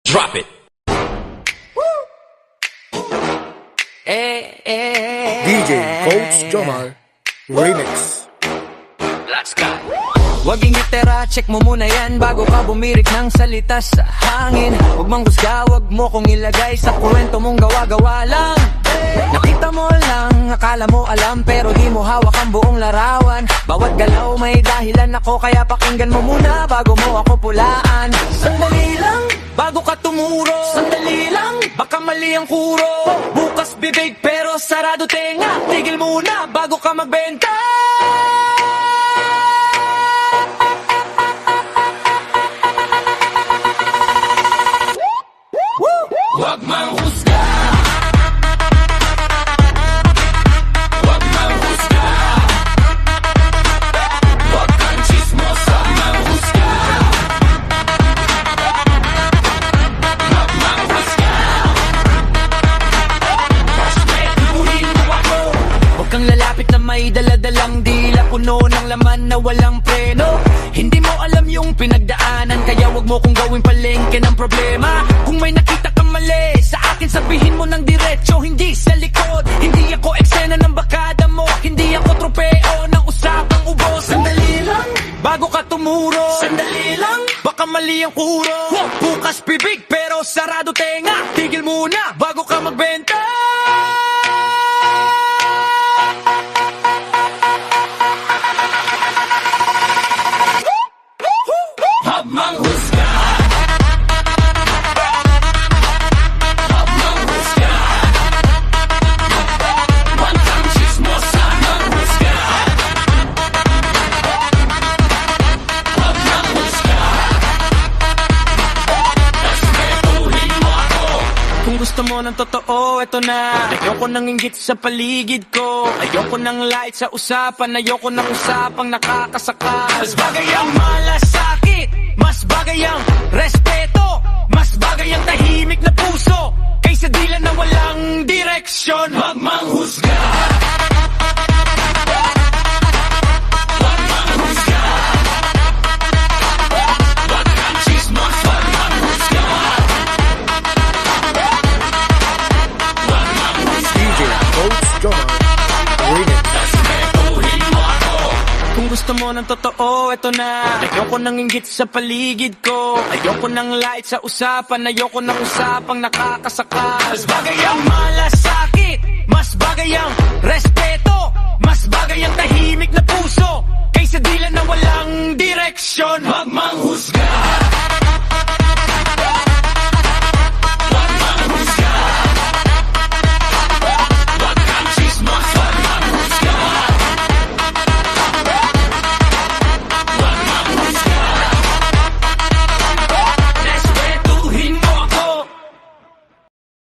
Drop it. DJ Coach Jomar Remix. Let's go. Wag ingitera, check mo muna yan bago ka bumirik ng salita sa hangin. Huwag mang husga, wag mo kong ilagay sa kwento mong gawa-gawa lang. Nakita mo lang, akala mo alam, pero di mo hawak ang buong larawan. Bawat galaw may dahilan ako, kaya pakinggan mo muna bago mo ako pulaan. Sandali lang, bago ka tumuro. Sandali lang, baka mali ang kuro. Bukas bibig pero sarado tenga. Tigil muna bago ka magbenta. Wag mang husga. Wag mang husga. Wag kang chismosa, mang husga. Wag mang husga. Respetuhin mo ako. Huwag kang lalapit na may daladalang dila, puno ng laman na walang preno. Hindi mo alam yung pinagdaanan, kaya wag mo kong gawing palengke ng problema. Kung may nakita kang mali sa akin, sabihin mo ng diretso, hindi sa likod. Hindi ako eksena ng bakada mo, hindi ako tropeo ng usapang ubos. Sandali lang, bago ka tumuro. Sandali lang, baka mali ang kuro. Bukas bibig pero sarado tenga. Tigil muna bago ka magbenta. Wag mang husga. Wag mang husga. Wag kang chismosa, mang husga. Wag mang husga. Respetuhin mo ako. Kung gusto mo ng totoo, eto na. Ayoko nang inggit sa paligid ko. Ayoko nang light sa usapan. Ayoko nang usapang nakakasakal. Mas bagay ang malasakit, mas bagay ang respeto, mas bagay ang tahimik na puso, kaysa dila na walang direksyon. Wag mang husga. Wag mang husga. Wag kang chismosa, mang husga. Wag mang husga. DJ Coach Jomar Remix. Respetuhin mo ako. Kung gusto mo ng totoo, eto na. Ayoko nang inggit sa paligid ko. Ayoko nang light sa usapan. Ayoko nang usapang nakakasakal. Mas bagay ang malasakit, mas bagay ang respeto, mas bagay ang tahimik na puso, kaysa dila na walang direksyon. Wag mang husga.